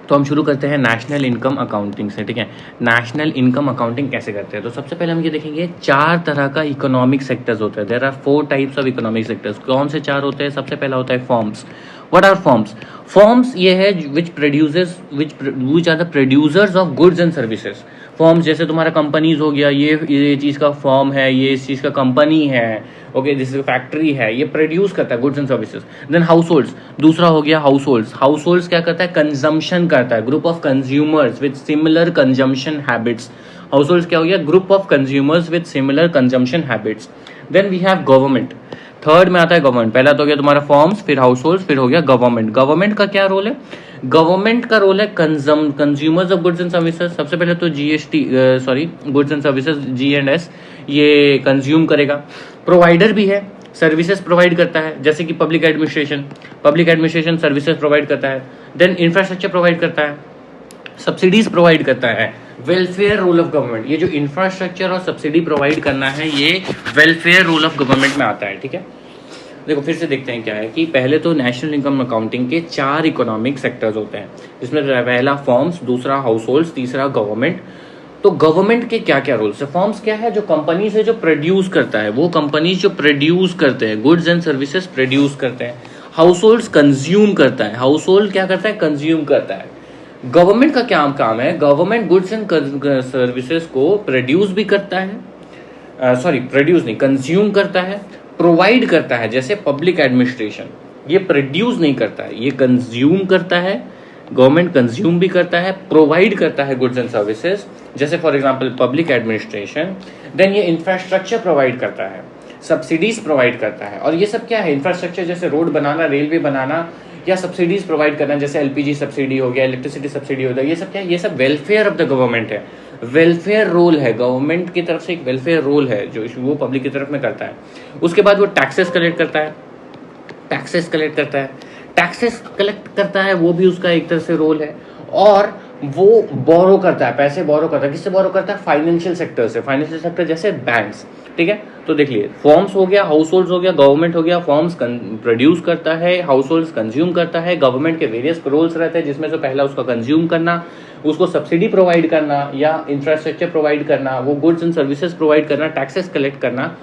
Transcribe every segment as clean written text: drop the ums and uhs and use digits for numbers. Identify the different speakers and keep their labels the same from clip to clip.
Speaker 1: तो हम शुरू करते हैं नेशनल इनकम अकाउंटिंग से, ठीक है। नेशनल इनकम अकाउंटिंग कैसे करते हैं, तो सबसे पहले हम ये देखेंगे 4 तरह का इकोनॉमिक सेक्टर्स होते हैं। There are 4 types of economic sectors. कौन से 4 होते हैं? सबसे पहला होता है firms. What are firms? Firms ये है which are the producers of goods and services. Firms जैसे तुम्हारा कंपनीज हो गया, ये चीज़ का फॉर्म है, ये इस चीज़ का कंपनी है, ओके, दिस फैक्ट्री है, ये प्रोड्यूस करता है goods and services. Then households, दूसरा हो गया हाउस होल्ड्स। हाउस होल्ड्स क्या करता है? कंजम्पशन करता है, group of consumers with similar consumption habits. Households क्या हो गया? Group of consumers with similar consumption habits. Then we have government. Third में आता है गवर्नमेंट। पहला तो हो गया तुम्हारा फॉर्म्स, फिर हाउस होल्ड्स, फिर हो गया गवर्नमेंट। गवर्नमेंट का क्या रोल है? गवर्नमेंट का रोल है consumers of goods and services. सबसे पहले तो GST, sorry, goods and services, G&S, ये कंज्यूम करेगा। प्रोवाइडर भी है, सर्विसेज प्रोवाइड करता है, जैसे कि पब्लिक एडमिनिस्ट्रेशन सर्विसेज प्रोवाइड करता है। देन इंफ्रास्ट्रक्चर प्रोवाइड करता है, सब्सिडीज प्रोवाइड करता है। वेलफेयर रोल ऑफ गवर्नमेंट, ये जो इंफ्रास्ट्रक्चर और सब्सिडी प्रोवाइड करना है, ये वेलफेयर रोल ऑफ गवर्नमेंट में आता है, ठीक है। देखो फिर से देखते हैं क्या है कि पहले तो नेशनल इनकम अकाउंटिंग के 4 इकोनॉमिक सेक्टर्स होते हैं, जिसमें पहला फॉर्म्स, दूसरा हाउस होल्ड्स, तीसरा गवर्नमेंट। तो गवर्नमेंट के क्या क्या रूल्स है? फॉर्म्स क्या है? जो कंपनी से जो प्रोड्यूस करता है, वो कंपनी जो प्रोड्यूस करते हैं, गुड्स एंड सर्विसेज प्रोड्यूस करते हैं। हाउस होल्ड कंज्यूम करता है, हाउस होल्ड क्या करता है? कंज्यूम करता है। गवर्नमेंट का क्या काम है? गवर्नमेंट गुड्स एंड सर्विसेज को प्रोड्यूस भी करता है, सॉरी, प्रोड्यूस नहीं, कंज्यूम करता है, प्रोवाइड करता है। जैसे पब्लिक एडमिनिस्ट्रेशन, ये प्रोड्यूस नहीं करता है, ये कंज्यूम करता है। गवर्नमेंट कंज्यूम भी करता है, प्रोवाइड करता है गुड्स एंड सर्विसेज, जैसे for example public administration. Then ये इंफ्रास्ट्रक्चर प्रोवाइड करता है, सब्सिडीज प्रोवाइड करता है। और ये सब क्या है? इंफ्रास्ट्रक्चर, जैसे रोड बनाना, रेलवे बनाना, या सब्सिडीज प्रोवाइड करना, जैसे एलपीजी सब्सिडी हो गया, इलेक्ट्रिसिटी सब्सिडी हो गया। ये सब क्या है? ये सब वेलफेयर ऑफ द गवर्नमेंट है, वेलफेयर रोल है। गवर्नमेंट की तरफ से एक वेलफेयर रोल है जो वो पब्लिक की तरफ में करता है। उसके बाद वो टैक्सेस कलेक्ट करता है, टैक्सेस कलेक्ट करता है, वो भी उसका एक तरह से रोल है। और वो बोरो करता है, पैसे बोरो करता है। किससे बोरो करता है? फाइनेंशियल सेक्टर से। फाइनेंशियल सेक्टर जैसे बैंक्स, ठीक है। तो देख लिए, फॉर्म्स हो गया, हाउस होल्ड हो गया, गवर्नमेंट हो गया। फॉर्म्स प्रोड्यूस करता है, हाउस होल्ड कंज्यूम करता है। गवर्नमेंट के वेरियस रोल्स रहते हैं, जिसमें से पहला उसका कंज्यूम करना, उसको सब्सिडी प्रोवाइड करना या इंफ्रास्ट्रक्चर प्रोवाइड करना, वो गुड्स एंड सर्विसेज प्रोवाइड करना, टैक्सेस कलेक्ट करना,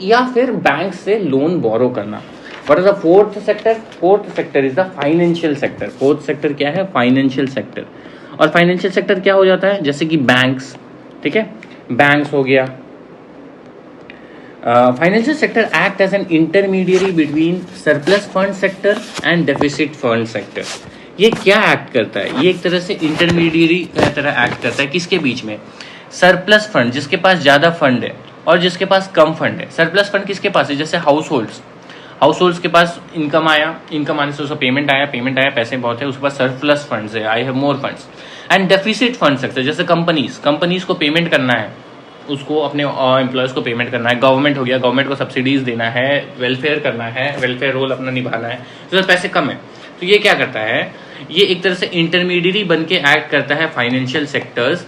Speaker 1: या फिर बैंक से लोन बोरो करना। What is the fourth sector? Fourth sector is the financial sector. Fourth sector क्या है? Financial sector. और फाइनेंशियल सेक्टर क्या हो जाता है? जैसे कि बैंक्स, ठीक है, बैंक्स हो गया। Financial sector act as an intermediary between surplus fund sector and deficit fund sector. ये क्या एक्ट करता है? ये एक तरह से इंटरमीडिएरी तरह एक्ट करता है। किसके बीच में? सरप्लस फंड, जिसके पास ज्यादा फंड है और जिसके पास कम फंड है। सरप्लस फंड किसके पास है? जैसे हाउस होल्ड्स के पास इनकम आया, इनकम आने से उसका पेमेंट आया, पैसे बहुत है, उसके पास सरप्लस फंड्स है, I have more funds. And deficit fund sector, जैसे कंपनीज को पेमेंट करना है, उसको अपने एम्प्लॉयज को पेमेंट करना है। गवर्नमेंट हो गया, गवर्नमेंट को सब्सिडीज देना है, वेलफेयर करना है, वेलफेयर रोल अपना निभाना है, तो पैसे कम है। तो ये क्या करता है? ये एक तरह से इंटरमीडिएरी बन के एक्ट करता है financial sectors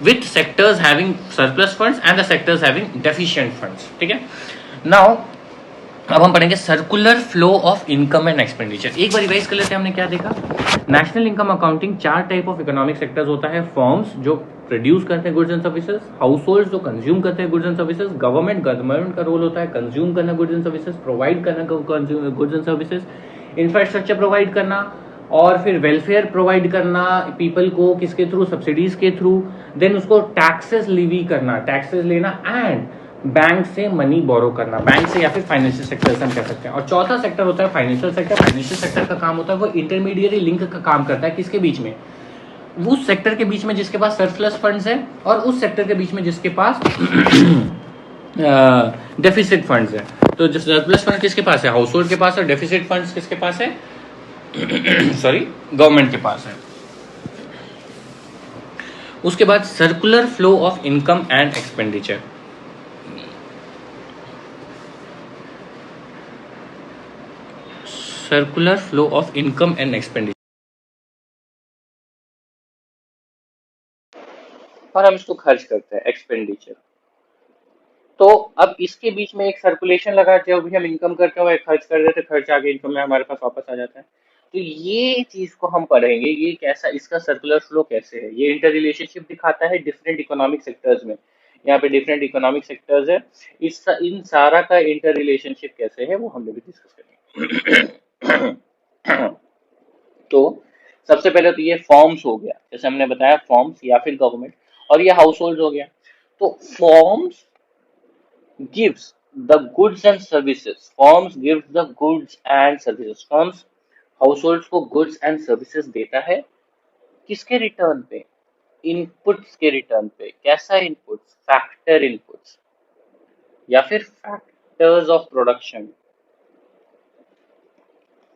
Speaker 1: with sectors having surplus funds and the sectors having deficient funds, ठीक है। नाउ अब हम पढ़ेंगे circular flow of income and expenditure. एक बार रिवाइज कर लेते हैं, हमने क्या देखा? National income accounting 4 type of economic sectors होता है। फॉर्म्स जो प्रोड्यूस करते हैं goods and services, house hold जो कंज्यूम करते हैं गुड्स एंड सर्विसेज, गवर्नमेंट का रोल होता है कंज्यूम करना गुड्स एंड सर्विसेज, प्रोवाइड करना goods and services, infrastructure provide करना, और फिर वेलफेयर प्रोवाइड करना पीपल को, किसके थ्रू? सब्सिडीज के थ्रू। देन उसको टैक्सेस लीवी करना, टैक्सेस लेना, एंड बैंक से मनी बोरो करना, बैंक से या फिर फाइनेंशियल सेक्टर से हम कह सकते हैं। और चौथा सेक्टर होता है फाइनेंशियल सेक्टर। फाइनेंशियल सेक्टर का काम होता है वो इंटरमीडिएरी लिंक का काम करता है। किसके बीच में? उस सेक्टर के बीच में जिसके पास सरप्लस फंड्स है, और उस सेक्टर के बीच में जिसके पास डेफिसिट फंड्स है। तो जो सरप्लस फंड किसके पास है? हाउस होल्ड के पास है। डेफिसिट फंड्स किसके पास है? सॉरी, गवर्नमेंट के पास है। उसके बाद circular flow of income and expenditure. Circular flow of income and expenditure, और हम इसको खर्च करते हैं, एक्सपेंडिचर। तो अब इसके बीच में एक सर्कुलेशन लगा, जब भी हम इनकम करते हैं, खर्च कर देते, खर्च आगे इनकम में हमारे पास वापस आ जाता है। तो ये चीज को हम पढ़ेंगे, ये कैसा, इसका सर्कुलर फ्लो कैसे है, ये इंटर रिलेशनशिप दिखाता है डिफरेंट इकोनॉमिक सेक्टर्स में। यहाँ पे डिफरेंट इकोनॉमिक सेक्टर्स है, इस इन सारा का इंटर रिलेशनशिप कैसे है वो हम लोग डिस्कस करेंगे। तो सबसे पहले तो ये फॉर्म्स हो गया, जैसे हमने बताया फॉर्म्स या फिर गवर्नमेंट, और ये हाउस होल्ड हो गया। तो forms gives the goods and services. Firms gives the goods and services. Firms households को goods and services देता है, किसके रिटर्न पे? इनपुट्स के रिटर्न पे। कैसा इनपुट्स? फैक्टर इनपुट्स या फिर factors of production,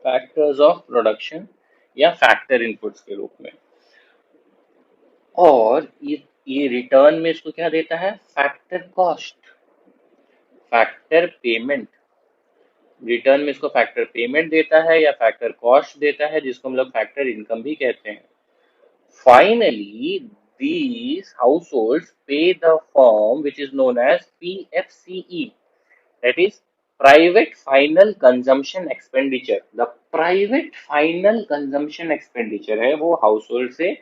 Speaker 1: factors of production या फैक्टर इनपुट्स के रूप में। और ये रिटर्न में इसको क्या देता है? Factor cost, factor payment. Return में इसको फैक्टर पेमेंट देता है या फैक्टर कॉस्ट देता है, जिसको हम लोग फैक्टर इनकम भी कहते हैं। Finally these households pay the firm which is known as PFCE, that is private final consumption expenditure। the private final consumption expenditure है वो हाउसहोल्ड से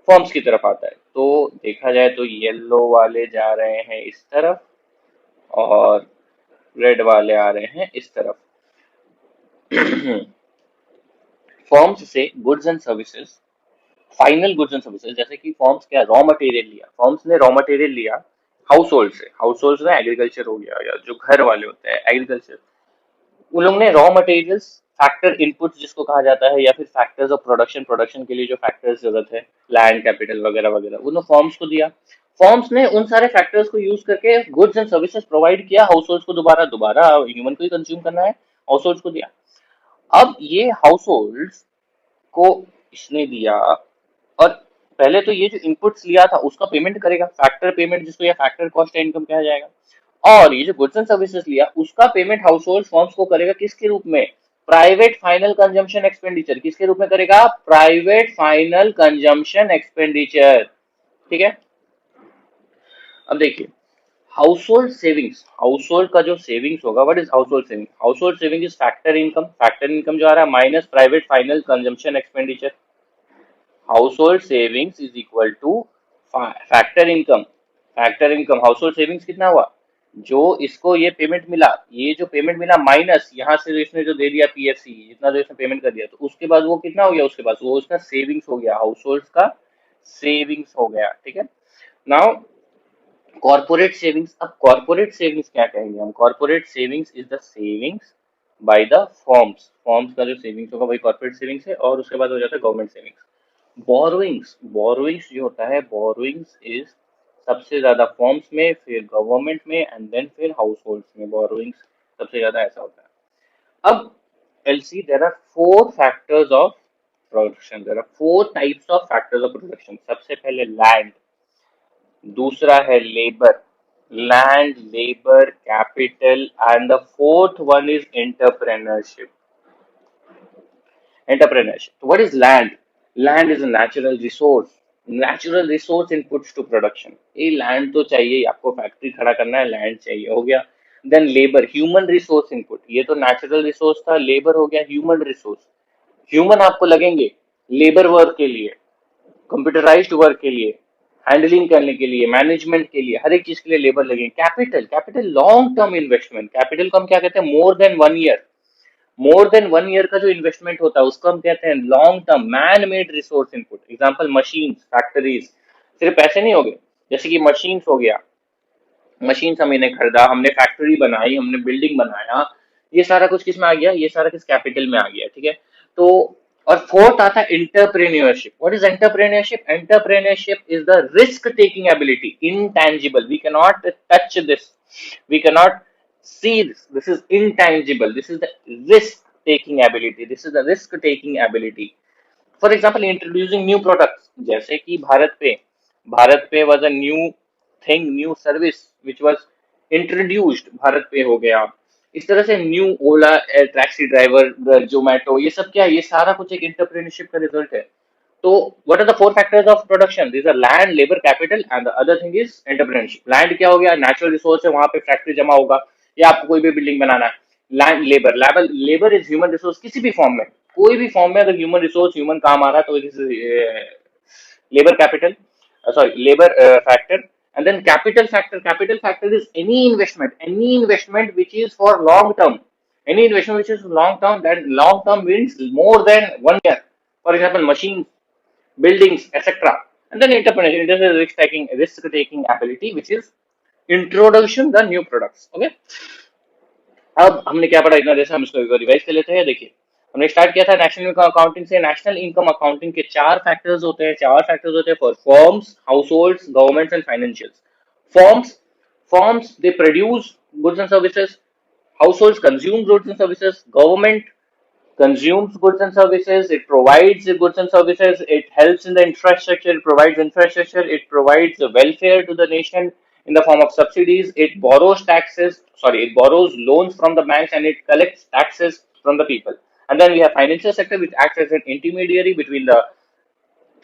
Speaker 1: फर्म्स की तरफ आता है। तो देखा जाए तो येलो वाले जा रहे हैं इस तरफ और रेड वाले आ रहे हैं इस तरफ। फर्म्स से goods and services, final goods and services, जैसे कि फर्म्स क्या रॉ मटेरियल लिया, फर्म्स ने रॉ मटेरियल लिया हाउस होल्ड से, हाउस होल्ड में एग्रीकल्चर हो गया या जो घर वाले होते हैं एग्रीकल्चर, उन लोगों ने रॉ मटेरियल्स, फैक्टर इनपुट जिसको कहा जाता है, या फिर फैक्टर्स ऑफ प्रोडक्शन, प्रोडक्शन के लिए जो फैक्टर्स जरूरत है, लैंड कैपिटल वगैरह वगैरह, उन फर्म्स को दिया। फर्म्स ने उन सारे फैक्टर्स को यूज करके गुड्स एंड सर्विसेज प्रोवाइड किया हाउस होल्ड को, दोबारा दोबारा ह्यूमन को ही कंज्यूम करना है, हाउस होल्ड को दिया। अब ये हाउस होल्ड को इसने दिया, और पहले तो ये जो इनपुट्स लिया था उसका पेमेंट करेगा, फैक्टर पेमेंट जिसको या फैक्टर कॉस्ट या इनकम कहा जाएगा। और ये जो गुड्स एंड सर्विसेज लिया उसका पेमेंट हाउस होल्ड फर्म्स को करेगा, किसके रूप में? Private final consumption expenditure. किसके रूप में करेगा? Private final consumption expenditure. ठीक है, अब देखिए house hold savings, house hold का जो सेविंग्स होगा, what is house hold saving? House hold saving is factor income, factor income जो आ रहा है minus private final consumption expenditure. Household savings is equal two factor income. Factor income household savings कितना हुआ? जो इसको ये पेमेंट मिला, ये जो पेमेंट मिला माइनस यहाँ से इसने जो दे दिया पीएफसी, जितना जो इसने पेमेंट कर दिया, तो उसके बाद वो कितना हो गया? उसके बाद वो उसका सेविंग्स हो गया, हाउसहोल्ड का सेविंग्स हो गया। ठीक है, नाउ कॉर्पोरेट सेविंग्स। अब कॉर्पोरेट सेविंग्स क्या कहेंगे हम? Corporate savings is the savings by the firms. Firms का जो सेविंग्स होगा वही कॉर्पोरेट सेविंग्स है, और उसके बाद हो जाता है गवर्नमेंट सेविंग्स। बोरोइंग्स, बोरोइंग्स जो होता है, बोरोइंग्स इज सबसे ज्यादा फर्म्स में, फिर गवर्नमेंट में, एंड देन फिर हाउस होल्ड्स में बोरोइंग्स सबसे ज्यादा ऐसा होता है। अब एलसी there are four factors of production, there are four types of factors of production. सबसे पहले लैंड, दूसरा है labour, land, labour, capital, and the fourth one is entrepreneurship. Entrepreneurship. So what is land? Land is a natural resource. Natural resource inputs to production. ये land तो चाहिए, आपको factory खड़ा करना है, land चाहिए, हो गया। Then labor, human resource input. ये तो natural resource था, labor हो गया human resource. Human आपको लगेंगे लेबर वर्क के लिए, कंप्यूटराइज्ड वर्क के लिए, हैंडलिंग करने के लिए, मैनेजमेंट के लिए, हर एक चीज के लिए लेबर लगेंगे। Capital, capital long term investment. Capital को हम क्या कहते हैं? मोर देन 1 ईयर, मोर देन 1 ईयर का जो इन्वेस्टमेंट होता है उसको हम कहते हैं long term man made resource input. Example machines, factories, सिर्फ पैसे नहीं हो गए, जैसे कि मशीन्स हो गया, मशीन्स हमने खरीदा, हमने फैक्ट्री बनाई, हमने बिल्डिंग बनाया, ये सारा कुछ किस में आ गया? ये सारा किस कैपिटल में आ गया। ठीक है, तो और फोर्थ आता है entrepreneurship. What is entrepreneurship? Entrepreneurship is the risk taking ability, intangible, we cannot touch this, we cannot see this is intangible, this is the risk taking ability, this is the risk taking ability. For example, introducing new products, जैसे कि भारत पे was a new thing, new service which was introduced, Bharat पे हो गया। इस तरह से new ओला, taxi driver, Zomato, ये सब क्या है? ये सारा कुछ एक एंटरप्रेन्योरशिप का रिजल्ट है। तो what are the four factors of production? These are land, labor, capital, and the other thing is entrepreneurship. Land क्या हो गया? नेचुरल रिसोर्स है, वहां पे फैक्ट्री जमा होगा, या आपको कोई भी बिल्डिंग बनाना है। Land, labour, labour is human resource किसी भी फॉर्म में, कोई भी फॉर्म में अगर ह्यूमन रिसोर्स ह्यूमन काम आ रहा है तो it is labor capital, labor factor, and then capital factor. Capital factor is any investment which is for long term, any investment which is long term. That long term means more than 1 year. For example, machines, buildings, etc. And then entrepreneurship, it is a risk taking ability, which is introduction the new products. Okay. अब हमने क्या पढ़ा इतना देर से, हम इसको revise कर लेते हैं। देखिए, हमने स्टार्ट किया था नेशनल इनकम अकाउंटिंग से। नेशनल इनकम अकाउंटिंग के चार फैक्टर्स होते हैं for forms, house hold, government and financials. Forms, they produce goods and services, house hold consume goods and services, government consumes goods and services, it provides the goods and services, it helps in the infrastructure, it provides the welfare to the nation in the form of subsidies, it borrows it borrows loans from the banks and it collects taxes from the people. And then we have financial sector which acts as an intermediary between the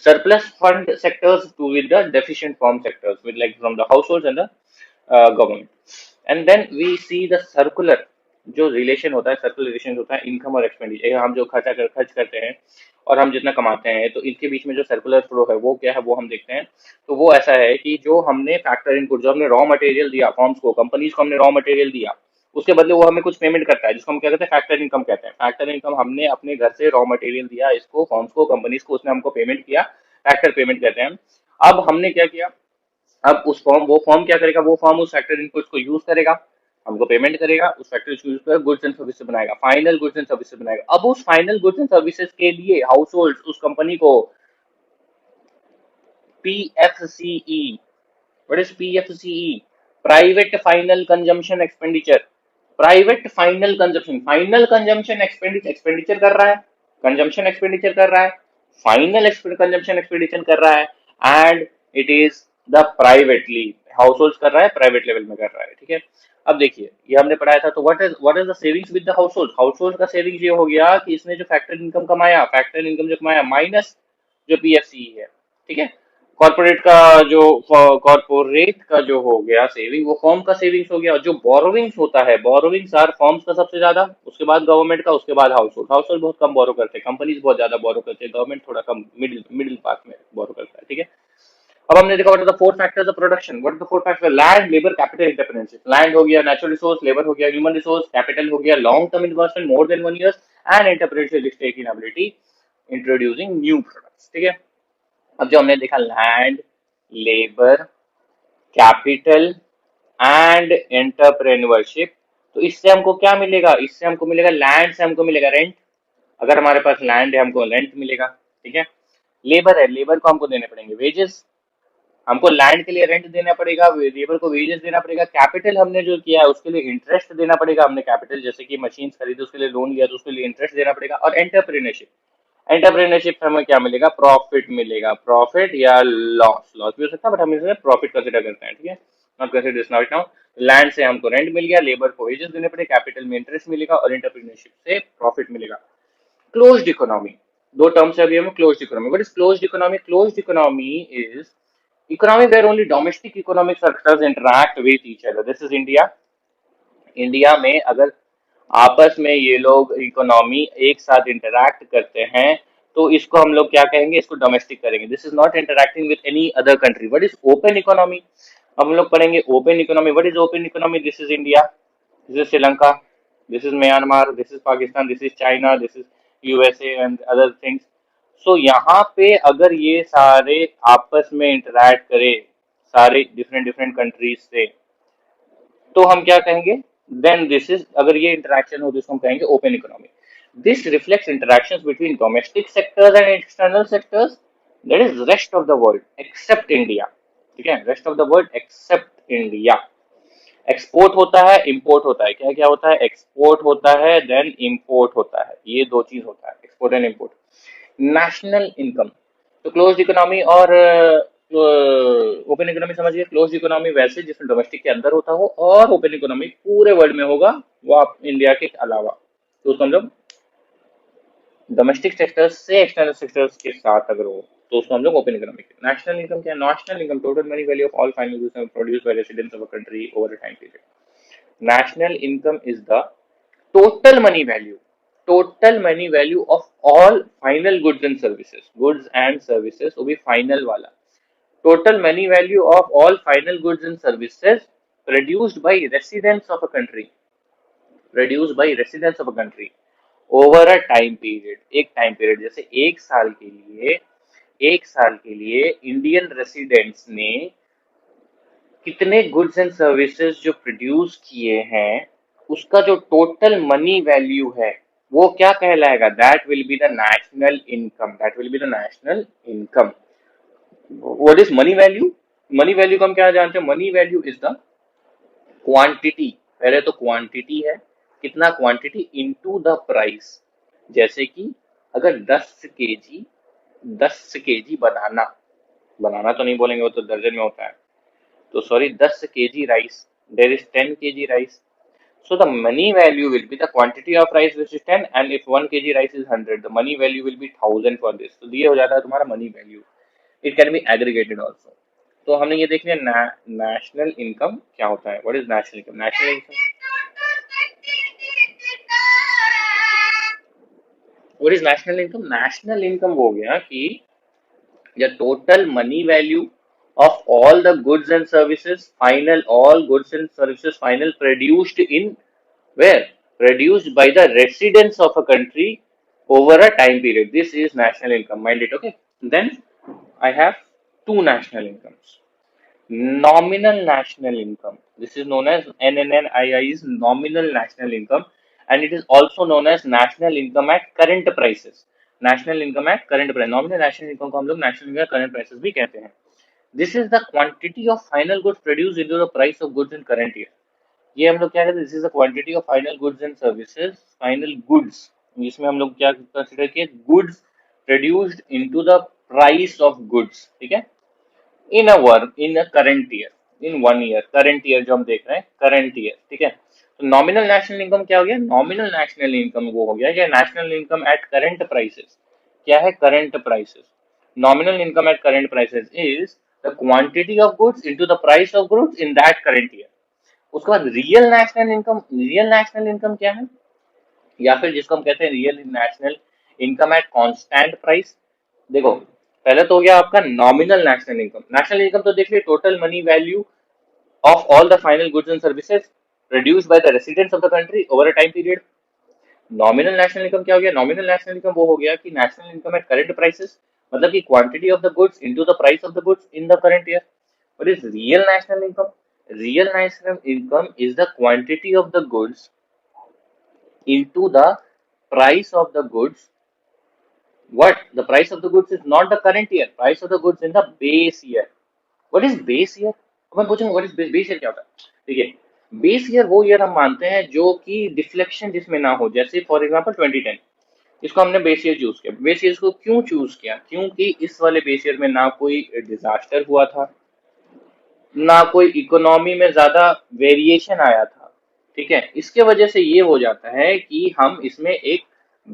Speaker 1: surplus fund sectors to with the deficient form sectors, with like from the households and the government. And then we see the circular जो relation होता है, circular relation होता है income और expenditure, हम जो खर्च करते हैं और हम जितना कमाते हैं, तो इनके बीच में जो सर्कुलर फ्लो है वो क्या है वो हम देखते हैं। तो वो ऐसा है कि जो हमने फैक्टर इनपुट, जो हमने रॉ मटेरियल दिया फॉर्म्स को, कंपनीज को हमने रॉ मटेरियल दिया, उसके बदले वो हमें कुछ पेमेंट करता है, जिसको हम क्या कहते हैं, फैक्टर इनकम कहते हैं। फैक्टर इनकम, हमने अपने घर से रॉ मटेरियल दिया इसको, फॉर्म्स को, कंपनीज को, उसने हमको पेमेंट किया, फैक्टर पेमेंट कहते हैं। अब हमने क्या किया, अब वो फॉर्म क्या करेगा, वो फॉर्म उस फैक्टर इनपुट को यूज करेगा, हमको पेमेंट करेगा, उस फैक्टर को यूज कर गुड्स एंड सर्विसेज बनाएगा, फाइनल गुड्स एंड सर्विसेज बनाएगा। अब उस फाइनल गुड्स एंड सर्विसेज के लिए हाउस होल्ड उस कंपनी को PFCE, what is PFCE, private final consumption expenditure, private final consumption expenditure कर रहा है, कंजम्पशन एक्सपेंडिचर कर रहा है, फाइनल कंजम्पशन एक्सपेंडिचर कर रहा है, and it is the privately house hold कर रहा है, प्राइवेट लेवल में कर रहा है। ठीक है, अब देखिए ये हमने पढ़ाया था। तो what is the savings with the house hold का सेविंग्स ये हो गया कि इसने जो फैक्टर इनकम कमाया, माइनस जो PFCE है। ठीक है, कॉर्पोरेट का जो हो गया सेविंग, वो फॉर्म का सेविंग्स हो गया। और जो बोरोविंग्स होता है, बोरोविंग्स आर फॉर्म्स का सबसे ज्यादा, उसके बाद गवर्नमेंट का, उसके बाद हाउस होल्ड बहुत कम बोरो करते हैं, कंपनीज बहुत ज्यादा बोरो करते हैं, गवर्नमेंट थोड़ा कम, मिडिल पार्ट में बोरो करता है। ठीक है, अब हमने देखा what are the four factors of production. What are the four factors, land, labour, capital, entrepreneurship. Land हो गया नेचुरल रिसोर्स, लेबर हो गया ह्यूमन रिसोर्स, कैपिटल हो गया long term investment more than 1 year, and entrepreneurship risk taking ability introducing new products. ठीक है, अब जो हमने देखा land, labour, capital and entrepreneurship, तो इससे हमको क्या मिलेगा, इससे हमको मिलेगा लैंड से हमको मिलेगा रेंट, अगर हमारे पास लैंड है हमको रेंट मिलेगा। ठीक है, लेबर है, लेबर को हमको देने पड़ेंगे वेजेस, हमको लैंड के लिए रेंट देना पड़ेगा, लेबर को वेजेस देना पड़ेगा। कैपिटल हमने जो किया है उसके लिए इंटरेस्ट देना पड़ेगा, हमने कैपिटल जैसे कि मशीन खरीदी उसके लिए लोन लिया तो उसके लिए इंटरेस्ट देना पड़ेगा। और एंटरप्रेन्योरशिप से हमें क्या मिलेगा, प्रॉफिट मिलेगा, प्रॉफिट या लॉस भी हो सकता है, बट हम इसे प्रॉफिट कंसिडर करते हैं। ठीक है, not consider this now. Land से हमको रेंट मिल गया, लेबर को वेजेस देने पड़े, कैपिटल में इंटरेस्ट मिलेगा और एंटरप्रेन्योरशिप से प्रॉफिट मिलेगा। क्लोज्ड इकोनॉमी, दो टर्म्स है अभी हमें। Closed economy, what is closed economy? Closed economy is economy where only domestic economic sectors interact with each other. This is India. India में अगर आपस में ये लोग इकोनॉमी एक साथ इंटरैक्ट करते हैं तो इसको हम लोग क्या कहेंगे, इसको डोमेस्टिक करेंगे। This is not interacting with any other country. What is open economy? अब हम लोग पढ़ेंगे open economy. What is open economy? This is India, this is Sri Lanka, this is Myanmar, this is Pakistan, this is China, this is USA and other things. So यहाँ पे अगर ये सारे आपस में इंटरैक्ट करे, सारे डिफरेंट डिफरेंट कंट्रीज से, तो हम क्या कहेंगे, देन दिस इज, अगर ये इंटरेक्शन हो तो इसको हम कहेंगे open economy. This reflects interactions between domestic sectors and external sectors, that is rest of the world accept India. ठीक है, rest of the world accept India. Export होता है, इंपोर्ट होता है। क्या क्या होता है? एक्सपोर्ट होता है, देन इंपोर्ट होता है, ये दो चीज होता है, export and import. National income, तो क्लोज इकोनॉमी और ओपन इकोनॉमी समझिए। क्लोज इकोनॉमी वैसे जिसमें डोमेस्टिक के अंदर होता हो, और ओपन इकोनॉमी पूरे वर्ल्ड में होगा, वो आप इंडिया के अलावा, तो उसको हम लोग डोमेस्टिक सेक्टर्स से एक्सटर्नल सेक्टर्स के साथ अगर हो तो उसको हम लोग ओपन इकोनॉमी। नेशनल इनकम क्या है? National income total money value of all final goods produced by residents of a country over a time period. National income is the total money value total money value of all final goods and services, वो भी final वाला। Total money value of all final goods and services produced by residents of a country, produced by residents of a country over a time period, एक time period, जैसे एक साल के लिए Indian residents ने कितने गुड्स एंड सर्विसेज जो produce किए हैं, उसका जो टोटल मनी वैल्यू है वो क्या कहलाएगा, that will be the national income, that will be the national income. What is money value? Money value को हम क्या जानते हैं, money value is the quantity, पहले तो क्वांटिटी है, कितना क्वांटिटी इनटू द प्राइस। जैसे कि अगर 10 केजी बनाना, बनाना तो नहीं बोलेंगे, वो तो दर्जन में होता है, तो sorry 10 KG rice, there is 10 KG rice, so the money value will be the quantity of rice which is 10, and if 1 kg rice is 100, the money value will be 1000 for this, तो ये हो जाता है तुम्हारा money value. It can be aggregated also. तो हमने ये देख लिया नेशनल इनकम क्या होता है, what is national income. National income, what is national income? National income हो गया कि the total money value of all the goods and services final, all goods and services final produced in where, produced by the residents of a country over a time period, this is national income, mind it, okay? Then I have two national incomes. Nominal national income, this is known as NNNII, is nominal national income, and it is also known as national income at current prices। National income at current price, nominal national income को हम लोग national income current prices भी कहते हैं। This is the quantity of final goods produce into the price of goods in current year. ये हम लोग क्या कहते हैं, this is the quantity of final goods and services, final goods, जिसमें हम लोग क्या कंसीडर किए, goods produced into the price of goods, ठीक है, in a work in a current year, in 1 year, current year जो हम देख रहे हैं करंट ईयर, ठीक है। तो नॉमिनल नेशनल इनकम क्या हो गया, नॉमिनल नेशनल इनकम वो हो गया या national income at current prices. क्या है current prices? Nominal income at current prices is the quantity of goods into the price of goods in that current year. उसके बाद real national income, real national income क्या है, या फिर जिसको हम कहते हैं real national income at constant price. देखो पहले तो हो गया आपका nominal national income. National income तो देख लिया, total money value of all the final goods and services produced by the residents of the country over a time period. Nominal national income क्या हो गया, नॉमिनल नेशनल इनकम वो हो गया कि national income at current prices, मतलब कि quantity of the goods into the price of the goods in the current year. What is real national income? Real national income is the quantity of the goods into the price of the goods, what the price of the goods is not the current year, price of the goods in the base year। what is base year? अब हम पूछेंगे what is base year क्या होता है। देखिए base year वो year हम मानते हैं जो कि डिफ्लेक्शन जिसमें ना हो, जैसे फॉर एग्जांपल 2010, इसको हमने बेस ईयर चूज किया। बेस ईयर को क्यों चूज किया, क्योंकि इस वाले बेस ईयर में ना कोई डिजास्टर हुआ था, ना कोई इकोनॉमी में ज्यादा वेरिएशन आया था, ठीक है। इसके वजह से ये हो जाता है कि हम इसमें एक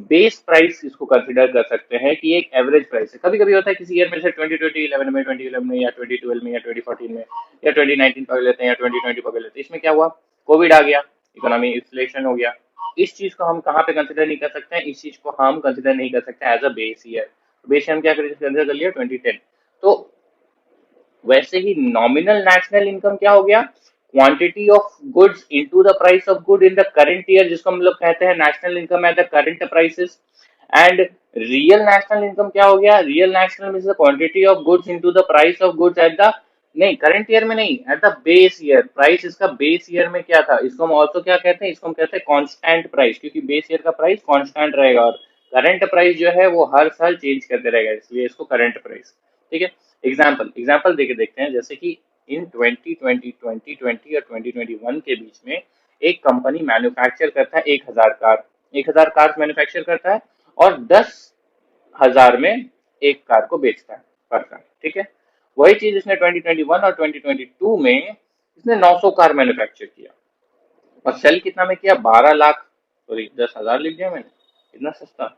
Speaker 1: बेस प्राइस इसको कंसिडर कर सकते हैं कि एक एवरेज प्राइस है। कभी कभी होता है किसी ईयर में, जैसे 2011 में, 2011 में, या 2012 में, या 2014 में, या 2019 पकड़ लेते हैं, या 2020 पकड़ लेते हैं, इसमें क्या हुआ, कोविड आ गया, इकोनॉमी इन्फ्लेशन हो गया। इस चीज को हम कहाँ पे कंसिडर नहीं कर सकते हैं, इस चीज को हम कंसिडर नहीं कर सकते as a base year. Base year हम क्या कंसिडर कर लिया 2010। तो वैसे ही नॉमिनल नेशनल इनकम क्या हो गया, quantity of goods into the price of good in the current year, जिसको हम लोग कहते हैं national income at the current prices. And real national income क्या हो गया, real national means the quantity of goods into the price of goods at the, नहीं current year में नहीं, at the base year price. इसका base year में क्या था, इसको हम ऑल्सो क्या कहते हैं, इसको हम कहते हैं कांस्टेंट प्राइस, क्योंकि बेस ईयर का प्राइस कांस्टेंट रहेगा और करंट प्राइस जो है वो हर साल चेंज करते रहेगा, इसलिए इसको करंट प्राइस, ठीक है। एग्जाम्पल देके देखते हैं, जैसे कि इन 2020 और 2021 के बीच में एक कंपनी मैन्युफैक्चर करता है 1000 कार, 1000 कार मैन्युफैक्चर करता है और 10,000 में एक कार को बेचता है पर कार, ठीक है। वही चीज इसने 2021 और 2022 में इसने 900 कार मैन्युफैक्चर किया और सेल कितना में किया, 12 लाख, सॉरी 10,000 लिख दिया मैंने, इतना सस्ता,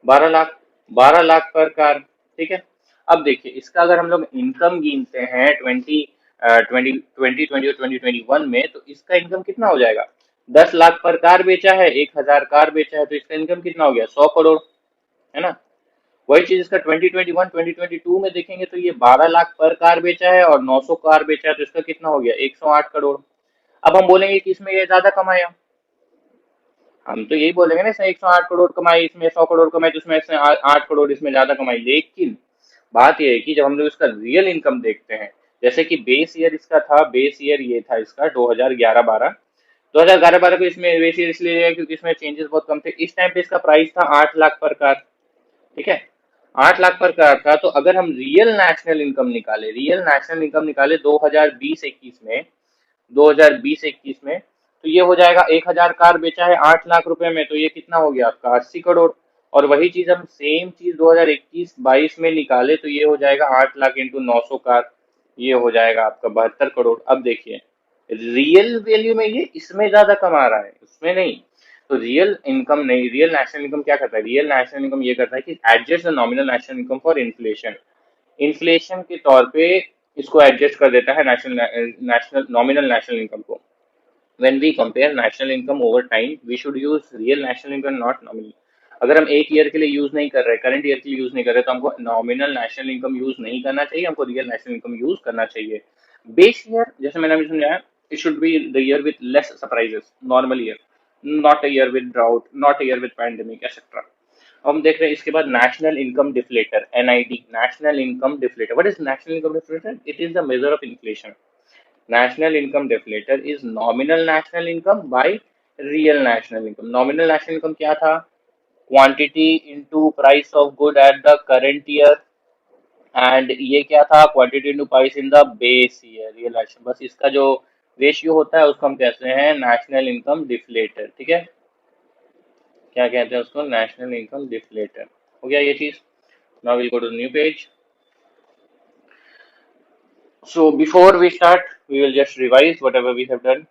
Speaker 1: 12 लाख, 12 लाख पर कार, ठीक है। अब देखिए इसका अगर हम लोग इनकम गिनते हैं 2020 और 2021 में, तो इसका इनकम कितना हो जाएगा, 10 लाख पर कार बेचा है, 1,000 कार बेचा है, तो इसका इनकम कितना हो गया? 100 करोड़, है ना? वही चीज इसका 2021 2022 में देखेंगे तो ये 12 लाख पर कार बेचा है और 900 कार बेचा है, तो इसका कितना हो गया? 108 करोड़। अब हम बोलेंगे कि इसमें ये ज्यादा कमाया, हम तो यही बोलेंगे ना, इसने 108 करोड़ कमाई, इसमें 100 करोड़ कमाई, तो इसमें इसने 8 करोड़ इसमें ज्यादा कमाई। लेकिन बात यह है कि जब हम लोग इसका रियल इनकम देखते हैं, जैसे कि बेस ईयर इसका था, बेस ईयर ये था इसका 2011-12। 2011-12 को इसमें बेस ईयर इसलिए लिया क्योंकि इसमें चेंजेस बहुत कम थे। इस टाइम पे इसका प्राइस था 8 लाख पर कार, ठीक है? 8 लाख पर कार था। तो अगर हम रियल नेशनल इनकम निकाले, रियल नेशनल इनकम निकाले 2020-21 में, 2020-21 में, तो ये हो जाएगा 1,000 कार बेचा है 8 लाख रुपए में, तो ये कितना हो गया आपका? 80 करोड़। और वही चीज हम सेम चीज 2021-22 में निकाले तो ये हो जाएगा 8 लाख इंटू 900 कार, ये हो जाएगा आपका 72 करोड़। अब देखिए रियल वैल्यू में ये इसमें ज्यादा कमा रहा है, उसमें नहीं। तो रियल इनकम नहीं, रियल नेशनल इनकम क्या करता है? रियल नेशनल इनकम ये करता है कि adjust the nominal national income for inflation, inflation के तौर पे इसको एडजस्ट कर देता है national national nominal national income को। when we compare national income over time we should use real national income not nominal। अगर हम एक ईयर के लिए यूज नहीं कर रहे, करंट ईयर के लिए यूज नहीं कर रहे, तो हमको नॉमिनल नेशनल इनकम यूज नहीं करना चाहिए, हमको रियल नेशनल इनकम यूज करना चाहिए। बेस ईयर जैसे मैंने अभी समझाया, it should be the year with less surprises, normal year, not a year with drought, not a year with pandemic etcetera. हम देख रहे हैं इसके बाद national income deflator, NID, national income deflator. What is national income deflator? It is the measure of inflation. National income deflator is nominal national income by real national income। nominal national income क्या था? quantity into price of good at the current year, and ये क्या था? quantity into price in the base year, real national। बस इसका जो ratio होता है उसको हम कहते हैं नेशनल इनकम डिफ्लेटर, ठीक है? क्या कहते हैं उसको? National income deflator. हो गया ये चीज। Now will go to new page. So before we start, we will just revise whatever we have done.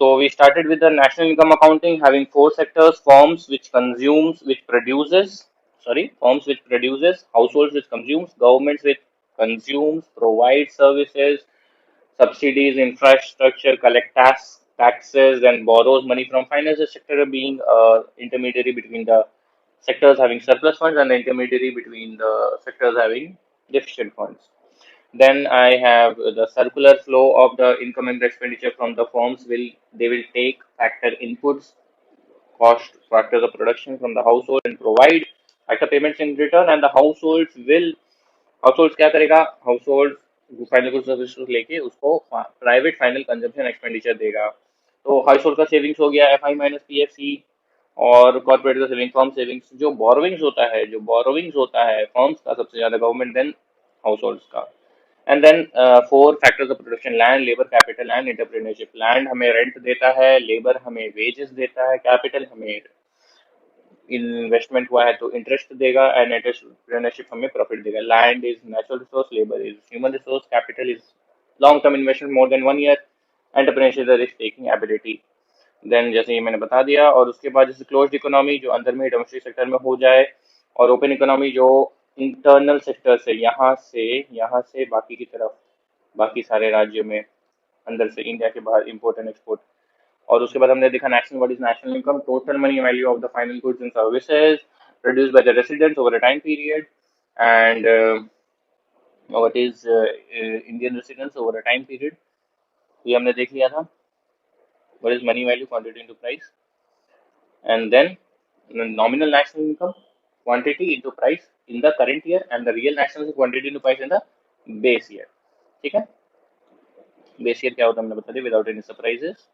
Speaker 1: So we started with the national income accounting having four sectors: firms which consumes, which produces, firms which produces, households which consumes, governments which consumes, provides services, subsidies, infrastructure, collect taxes, and borrows money from financial sector, being intermediary between the sectors having surplus funds and the intermediary between the sectors having deficient funds. Then I have the circular flow of the income and the expenditure from the firms. They will take factor inputs, cost factors of production from the household and provide factor payments in return, and the households क्या करेगा? Households final goods services लेके उसको private final consumption expenditure देगा। तो household का savings हो गया F I minus P F C, और कॉर्पोरेट का सेविंग, फर्म सेविंग्स। जो बोरोविंग्स होता है फर्म्स का सबसे ज्यादा, गवर्नमेंट, देन हाउसहोल्ड्स का। And then four factors of production: land, labour, capital and entrepreneurship. Land हमें रेंट देता है, लेबर हमें वेजेस देता है, कैपिटल हमें इन्वेस्टमेंट हुआ है तो इंटरेस्ट देगा, एंड एंटरप्रेन्योरशिप हमें प्रॉफिट देगा। Land is natural resource, labour is human resource, capital is long term investment more than 1 year, entrepreneurship is risk taking ability. Then जैसे ये मैंने बता दिया। और उसके बाद जैसे क्लोज्ड इकोनॉमी जो अंदर में डोमेस्टिक सेक्टर में हो जाए, और ओपन इकोनॉमी जो इंटरनल सेक्टर से यहाँ से बाकी की तरफ, बाकी सारे राज्यों में, अंदर से इंडिया के बाहर इंपोर्ट एंड एक्सपोर्ट। और उसके बाद हमने देखा national, what is national income? Total money value of the final goods and services produced by the residents over a time period, and what is Indian residents over a time period, ये हमने देख लिया था। What is money value, quantity into price, and then nominal national income, quantity into price in the current year, and the real national quantity into price in the base year। ठीक है? Base year क्या होता है हमने बता दिया, without any surprises.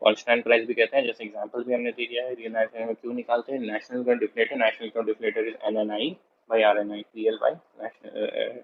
Speaker 1: Constant price भी कहते हैं, जैसे एग्जांपल भी हमने दे दिया है। रियल नेशनल में क्यों निकालते हैं? National income deflator, national income deflator is NNI by RNI, real bye